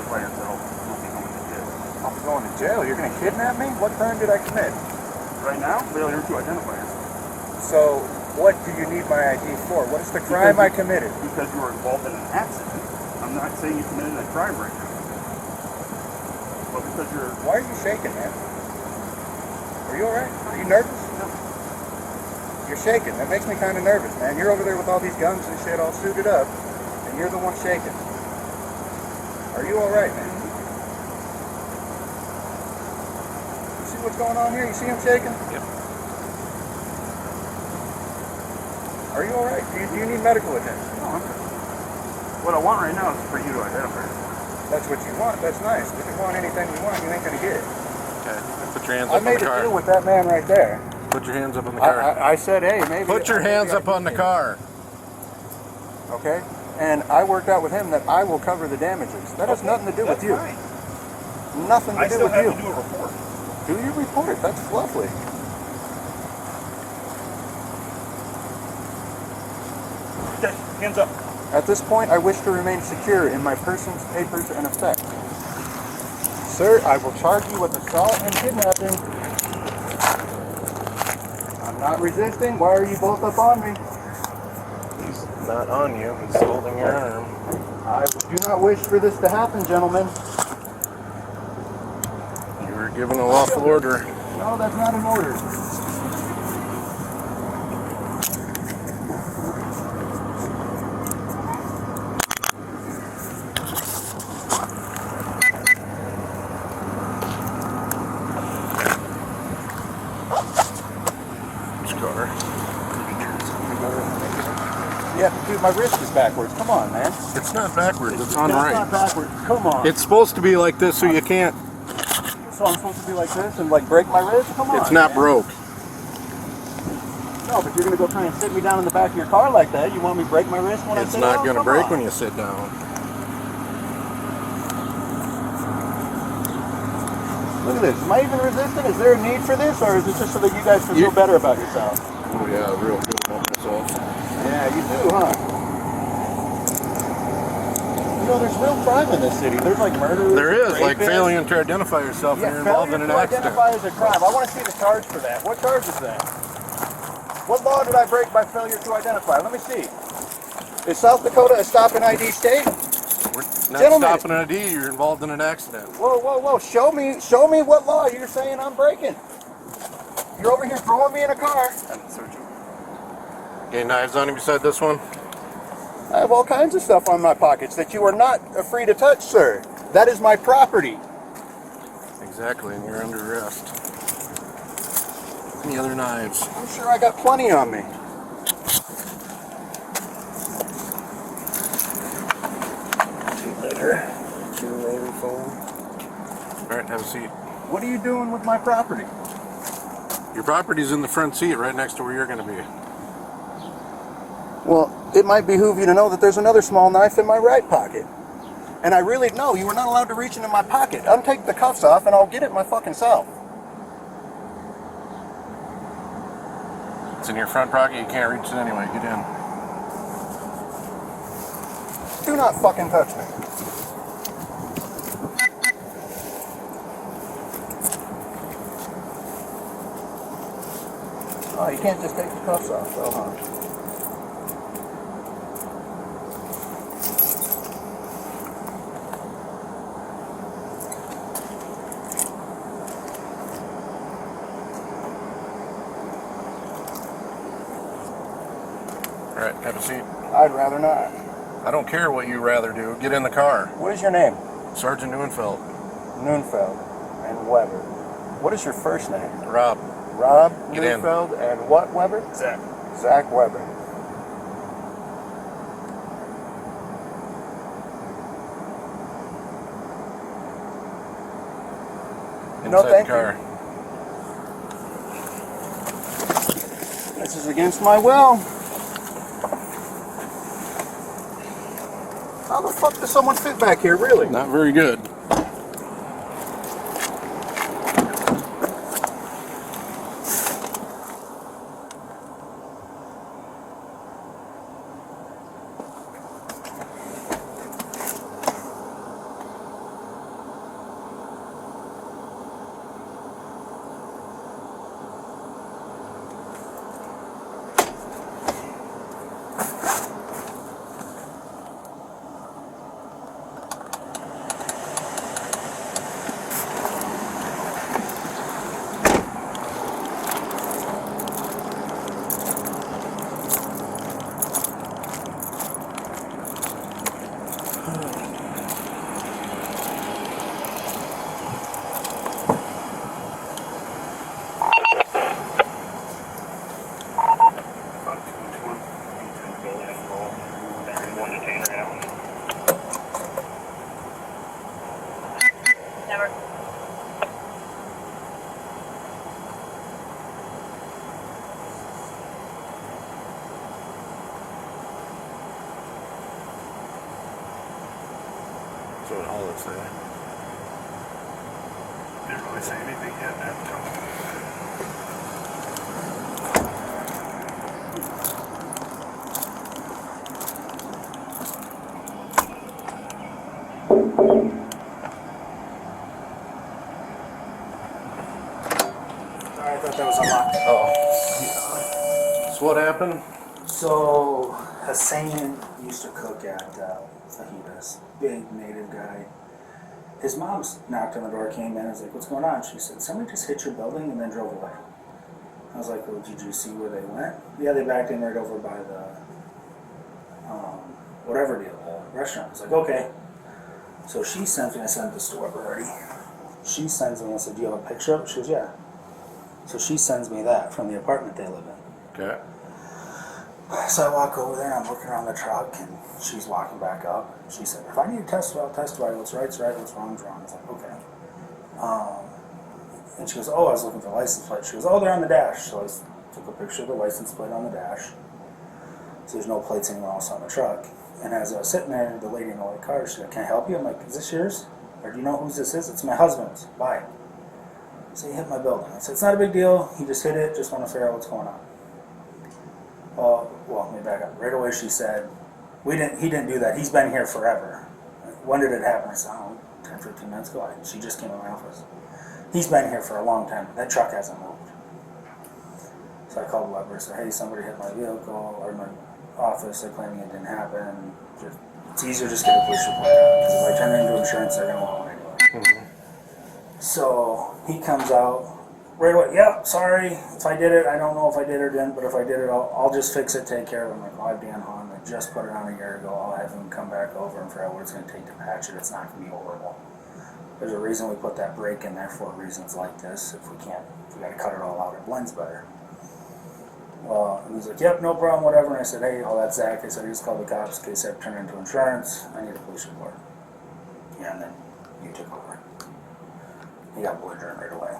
identify yourself, you'll be going to jail. I'll be going to jail? You're going to kidnap me? What crime did I commit? Right now, failure to identify yourself. So, what do you need my ID for? What is the crime I committed? Because you were involved in an accident. I'm not saying you committed a crime right now. But because you're... Why are you shaking, man? Are you alright? Are you nervous? No. You're shaking. That makes me kind of nervous, man. You're over there with all these guns and shit all suited up, and you're the one shaking. Are you alright, man? You see what's going on here? You see him shaking? Yep. Are you alright? Do you need medical attention? No, I'm good. What I want right now is for you to identify yourself. That's what you want. That's nice. We can want anything we want. You ain't gonna get it. Okay. Put your hands up on the I made a deal with that man right there. Put your hands up on the car. I said, hey, maybe... Put your hands up on the car. Okay? And I worked out with him that I will cover the damages. That has nothing to do with you. Fine. Nothing to do with you. I still have to do a report. Do your report. That's lovely. Okay, hands up. At this point, I wish to remain secure in my persons, papers, and effects. Sir, I will charge you with assault and kidnapping. I'm not resisting. Why are you both up on me? He's not on you. He's holding your arm. I do not wish for this to happen, gentlemen. You were given a lawful order. No, that's not an order. Yeah, dude, my wrist is backwards. Come on, man. It's not backwards. It's on right. It's not backwards. Come on. It's supposed to be like this so you can't. So I'm supposed to be like this and like break my wrist? Come on. It's not man. broke. No, but you're gonna go try and sit me down in the back of your car like that. You want me to break my wrist when I sit down? It's not gonna break when you sit down. Look at this. Am I even resisting? Is there a need for this, or is it just so that you guys can feel better about yourself? Oh yeah, real good about myself. Yeah, you do, huh? You know, there's real crime in this city. There's like murder. There is, like failing to identify yourself and you're involved in an accident. Identify as a crime. I want to see the charge for that. What charge is that? What law did I break by failure to identify? Let me see. Is South Dakota a stop and ID state? We're not Gentlemen. stopping an ID. You're involved in an accident. Whoa, whoa, whoa! Show me what law you're saying I'm breaking. You're over here throwing me in a car. I'm searching. Okay, knives on you beside this one? I have all kinds of stuff on my pockets that you are not free to touch, sir. That is my property. Exactly, and you're under arrest. Any other knives? I'm sure I got plenty on me. Litter. Two maybe fold. Alright, have a seat. What are you doing with my property? Your property's in the front seat right next to where you're going to be. Well, it might behoove you to know that there's another small knife in my right pocket. And I really know you were not allowed to reach into my pocket. Untake the cuffs off and I'll get it my fucking self. It's in your front pocket. You can't reach it anyway. Get in. Do not fucking touch me. Oh, you can't just take the cuffs off, though, huh? Alright, have a seat. I'd rather not. I don't care what you rather do. Get in the car. What is your name? Sergeant Neuenfeldt. Neuenfeldt and Weber. What is your first name? Rob. Rob Get in. Neuenfeldt and what Weber? Zack. Zack Weber. No, Inside thank the car. you. This is against my will. How the fuck does someone fit back here, really? Not very good. Never. That's what all it say. Didn't really say anything yet, haven't you? I thought that was unlocked. Oh. So what happened? So, Hussein used to cook at Fajitas. Big native guy. His mom's knocked on the door, came in, and was like, what's going on? She said, somebody just hit your building and then drove away. I was like, well, did you see where they went? Yeah, they backed in right over by the, whatever deal, the restaurant. I was like, okay. So she sent me, I sent this to her already. She sends me, I said, do you have a picture of it? She goes, yeah. So she sends me that from the apartment they live in. Okay. So I walk over there, I'm looking around the truck, and she's walking back up. She said, if I need to testify, I'll testify. What's right's right, what's wrong's wrong. I was like, okay. And she goes, oh, I was looking for license plate. She goes, oh, they're on the dash. So I took a picture of the license plate on the dash. So there's no plates anywhere else on the truck. And as I was sitting there, the lady in the white car, she's like, can I help you? I'm like, is this yours? Or do you know whose this is? It's my husband's. Bye. So he hit my building. I said, it's not a big deal. He just hit it. Just want to figure out what's going on. Well, let me back up. Right away she said, he didn't do that. He's been here forever. When did it happen? I said, oh, 10, 15 minutes ago. She just came to my office. He's been here for a long time. That truck hasn't moved. So I called Weber and said, hey, somebody hit my vehicle or my office. They're claiming it didn't happen. It's easier just get a police report out because if I turn it into insurance, they're going to want one anyway. So he comes out. Right away, yep, sorry if I did it. I don't know if I did or didn't, but if I did it, I'll just fix it, take care of it. I'm like, oh, I have Dan Hahn. I just put it on a year ago. I'll have him come back over and figure out what it's going to take to patch it. It's not going to be horrible. There's a reason we put that brake in there for reasons like this. If we got to cut it all out, it blends better. Well, and he's like, yep, no problem, whatever. And I said, hey, oh, that's Zach. I said, I just called the cops in case I have to turn it into insurance. I need a police report. Yeah, and then you took over. He got belligerent right away.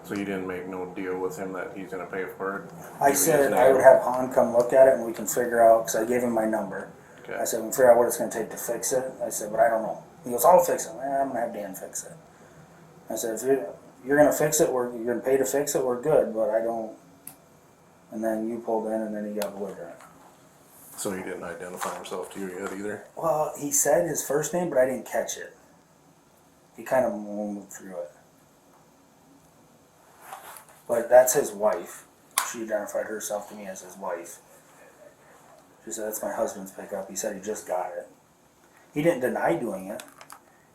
So you didn't make no deal with him that he's gonna pay for it? I said I would have Han come look at it and we can figure out, because I gave him my number. Okay. I said, we can figure out what it's going to take to fix it. I said, but I don't know. He goes, I'll fix it. I'm going to have Dan fix it. I said, if you're going to fix it, you're going to pay to fix it, we're good, but I don't. And then you pulled in and then he got belligerent. So he didn't identify himself to you yet either? Well, he said his first name, but I didn't catch it. He kind of moved through it. But that's his wife. She identified herself to me as his wife. She said, that's my husband's pickup. He said he just got it. He didn't deny doing it.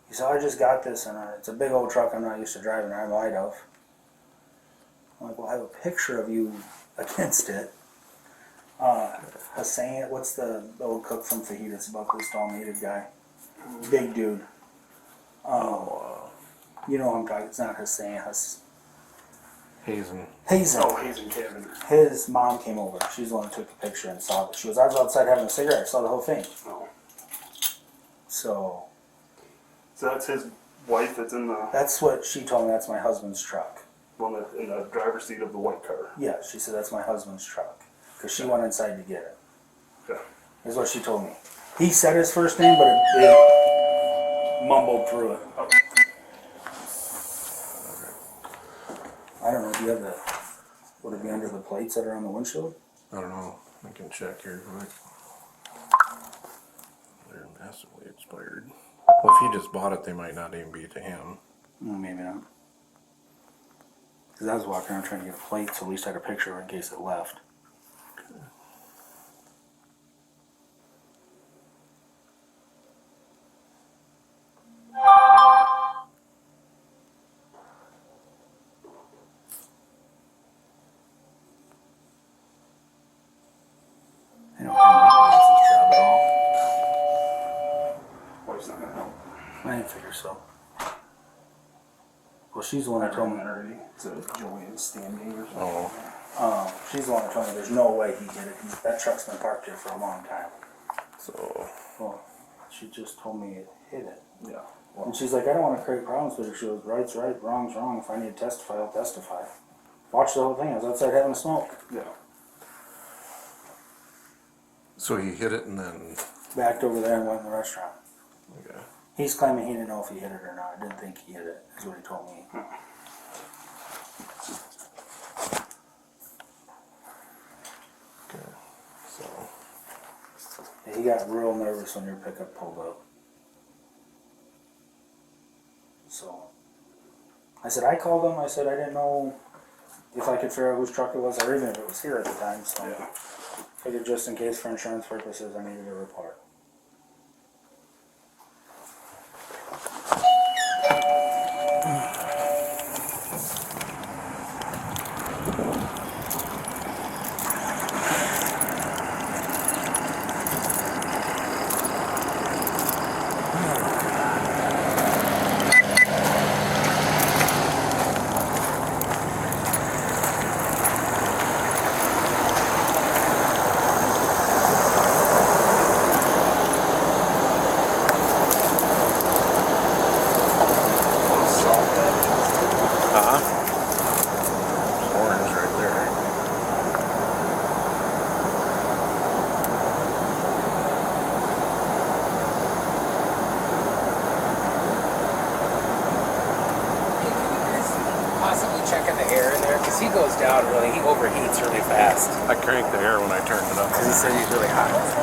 He said, I just got this, and it's a big old truck I'm not used to driving. I might have. I'm like, well, I have a picture of you against it. Hussein, what's the old cook from Fajitas, about this tall native guy? Big dude. You know who I'm talking. It's not Hussein. Hazen. Hazen. Oh, Hazen Kevin. His mom came over. She's the one who took the picture and saw it. She was, I was outside having a cigarette. I saw the whole thing. Oh. So that's his wife that's in the that's what she told me. That's my husband's truck. one that's in the driver's seat of the white car. Yeah, she said that's my husband's truck. Because she went inside to get it. Okay. Is what she told me. He said his first name, but it mumbled through it. Oh. I don't know. Do you have the... Would it be under the plates that are on the windshield? I don't know. I can check here quick. They're massively expired. Well, if he just bought it, they might not even be to him. Maybe not. Because I was walking around trying to get a plate, so at least I had a picture of it in case it left. I don't think that does his job at all. Wife's not gonna help. I didn't figure so. Well, she's the one that told me. already. It's a Joanne Standing or something. Oh, She's the one that told me there's no way he did it. That truck's been parked here for a long time. so Well, she just told me it hit it. Yeah. Well, And she's like, I don't want to create problems with her. She goes, right's right, wrong's wrong. If I need to testify, I'll testify. Watch the whole thing. I was outside having a smoke. Yeah. So he hit it and then. Backed over there and went in the restaurant. Okay. He's claiming he didn't know if he hit it or not. I didn't think he hit it, is what he told me. Okay. So. Yeah, he got real nervous when your pickup pulled up. So I said, I called him. I said, I didn't know if I could figure out whose truck it was or even if it was here at the time. So Yeah. figured just in case for insurance purposes, I needed a report. Orange right there. Possibly checking the air in there because he goes down really, he overheats really fast. I cranked the air when I turned it up. Because he said he's really hot.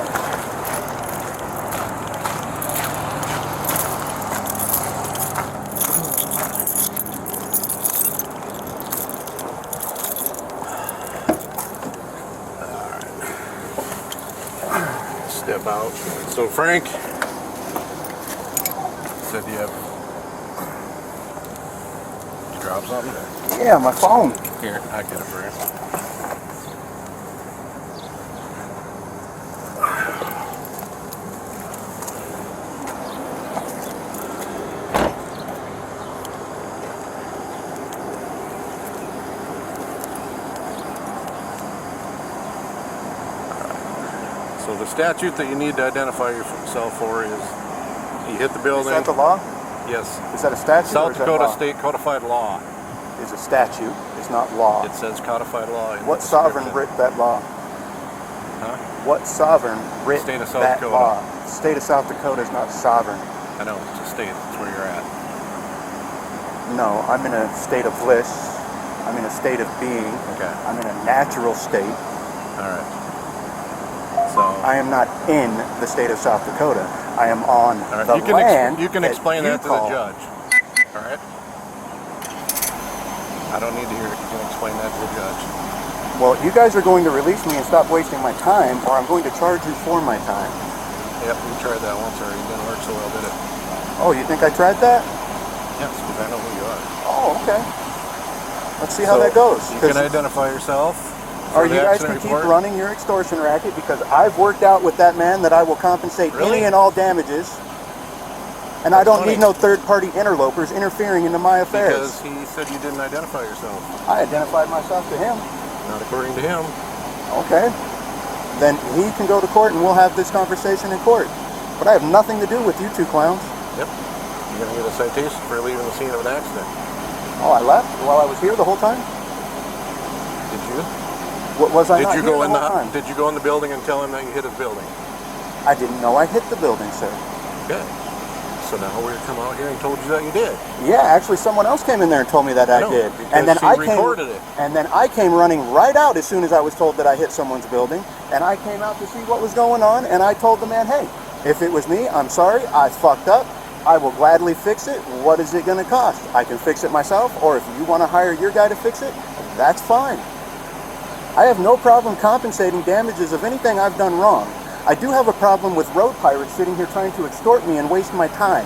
Step out. So Frank said you have. Did you drop something? Yeah, my phone. Here, I get it for you. So the statute that you need to identify yourself for is you hit the Is building. that the law? Yes. Is that a statute or South is that Dakota law? State Codified Law. Is a statute. It's not law. It says codified law. In What the sovereign description. writ that law? Huh? What sovereign writ State of South that Dakota. law? State of South Dakota is not sovereign. I know, it's a state. That's where you're at. No, I'm in a state of bliss. I'm in a state of being. Okay. I'm in a natural state. All right. So. I am not in the state of South Dakota. I am on All right. the land. You can explain that to the call. judge. All right. I don't need to hear it. You can explain that to the judge. Well, you guys are going to release me and stop wasting my time, or I'm going to charge you for my time. Yep, we tried that once already. It didn't work so well, did it? Oh, you think I tried that? Yes, because I know who you are. Oh, okay. Let's see how that goes. You 'Cause can identify yourself. or for the you guys can accident keep report. running your extortion racket because I've worked out with that man that I will compensate Really? any and all damages. And I That's don't funny. need no third-party interlopers interfering into my affairs. Because he said you didn't identify yourself. I identified myself to him. Not according to him. Okay. Then he can go to court and we'll have this conversation in court. But I have nothing to do with you two clowns. Yep. You're going to get a citation for leaving the scene of an accident. Oh, I left while I was here the whole time? Did you? What was I Did not you here go the in whole the time? Did you go in the building and tell him that you hit his building? I didn't know I hit the building, sir. Good. So now we're come out here and told you that you did. Yeah, actually someone else came in there and told me that I know, did. because And then he I came recorded it. And then I came running right out as soon as I was told that I hit someone's building. And I came out to see what was going on and I told the man, hey, if it was me, I'm sorry, I fucked up. I will gladly fix it. What is it going to cost? I can fix it myself, or if you want to hire your guy to fix it, that's fine. I have no problem compensating damages of anything I've done wrong. I do have a problem with road pirates sitting here trying to extort me and waste my time.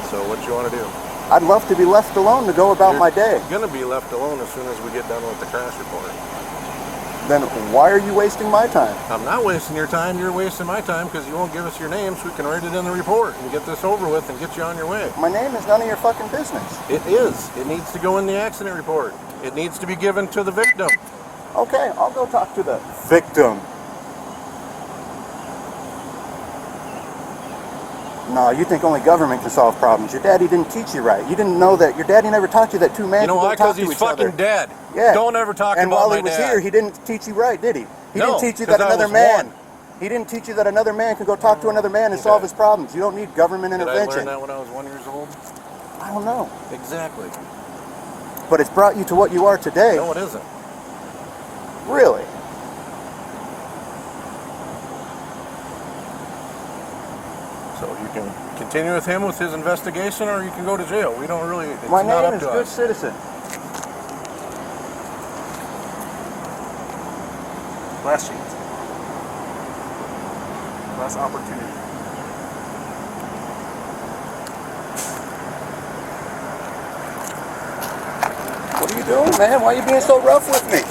So what you want to do? I'd love to be left alone to go about my day. You're going to be left alone as soon as we get done with the crash report. Then why are you wasting my time? I'm not wasting your time. You're wasting my time because you won't give us your name so we can write it in the report and get this over with and get you on your way. My name is none of your fucking business. It is. It needs to go in the accident report. It needs to be given to the victim. Okay, I'll go talk to the victim. No, you think only government can solve problems. Your daddy didn't teach you right. You didn't know that. Your daddy never taught you that two men You know can why? go talk Because to he's each other. fucking dead. Yeah. Don't ever talk and about while my he was dad. here, he didn't teach you right, did he? He No, didn't teach you 'cause that I another was man. one. He didn't teach you that another man can go talk to another man and solve his problems. You don't need government Did I intervention. learn that when I was 1 year old? I don't know. Exactly. But it's brought you to what you are today. No, it isn't. Really? So you can continue with him with his investigation, or you can go to jail. We don't really. It's My not name up is to Good us. Citizen. Last chance. Last opportunity. What are you doing, man? Why are you being so rough with me?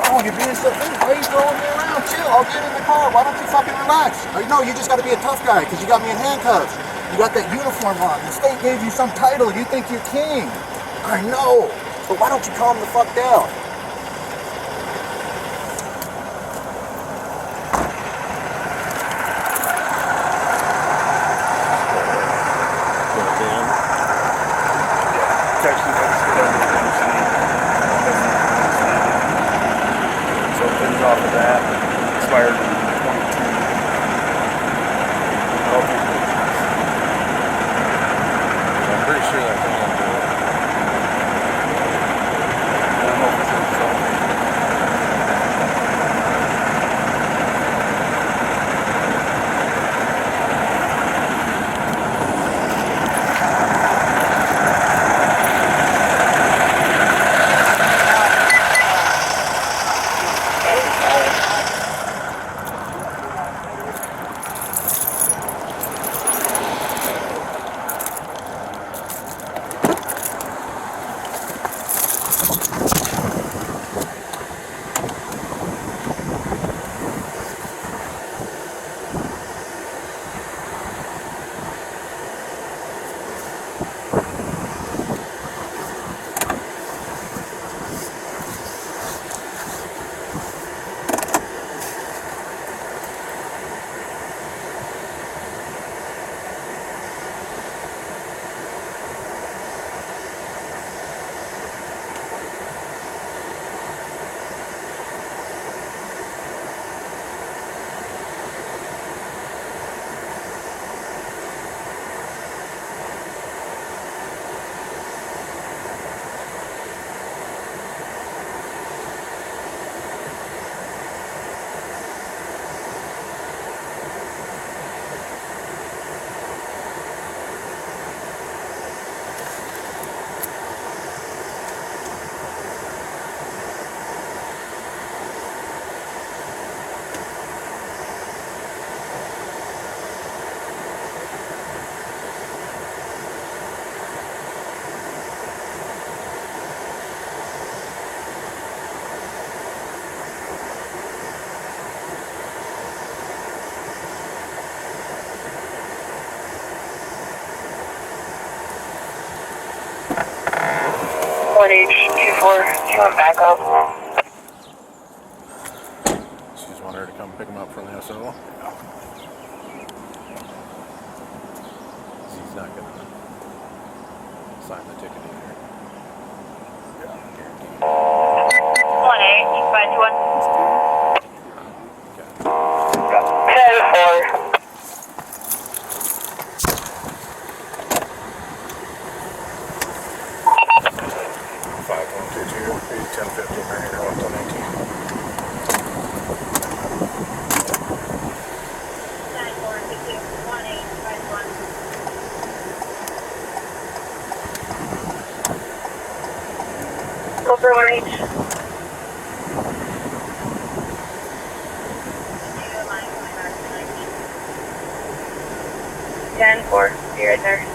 Oh, you're being so... Why are you throwing me around? Chill, I'll get in the car. Why don't you fucking relax? No, you just got to be a tough guy because you got me in handcuffs. You got that uniform on. The state gave you some title. You think you're king. I know. But why don't you calm the fuck down? Text you guys. So things off of that expired in 22. I'm pretty sure that thing will do it. I don't know for sure. So. You went back up. She just want her to come pick him up from the SO. He's not going to sign the ticket either. 18521. Okay. 10-4. 5122, 1050, right here, 119. Over 1H. Ten four. Be right there.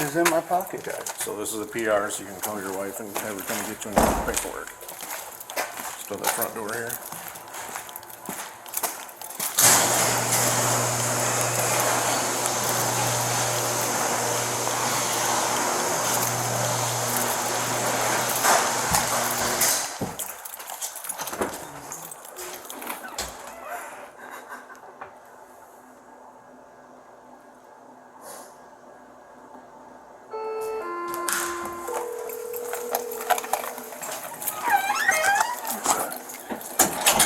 is in my pocket. Okay, so this is a PR, so you can call your wife and have her come get you and paperwork. Still that front door here.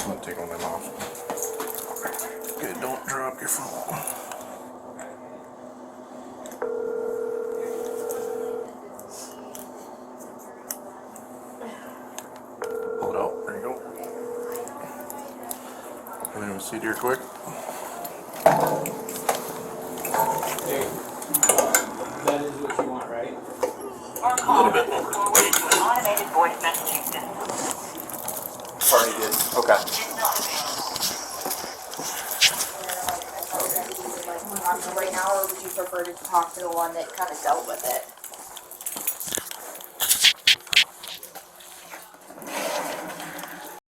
I'm gonna take one of them off. Okay, don't drop your phone. Pull it out. There you go. Can I have a seat here quick? Hey, that is what you want, right? Our call is forwarded to an automated voice messaging system. Already did. Okay. Right now, or would you prefer to talk to the one that kind of dealt with it?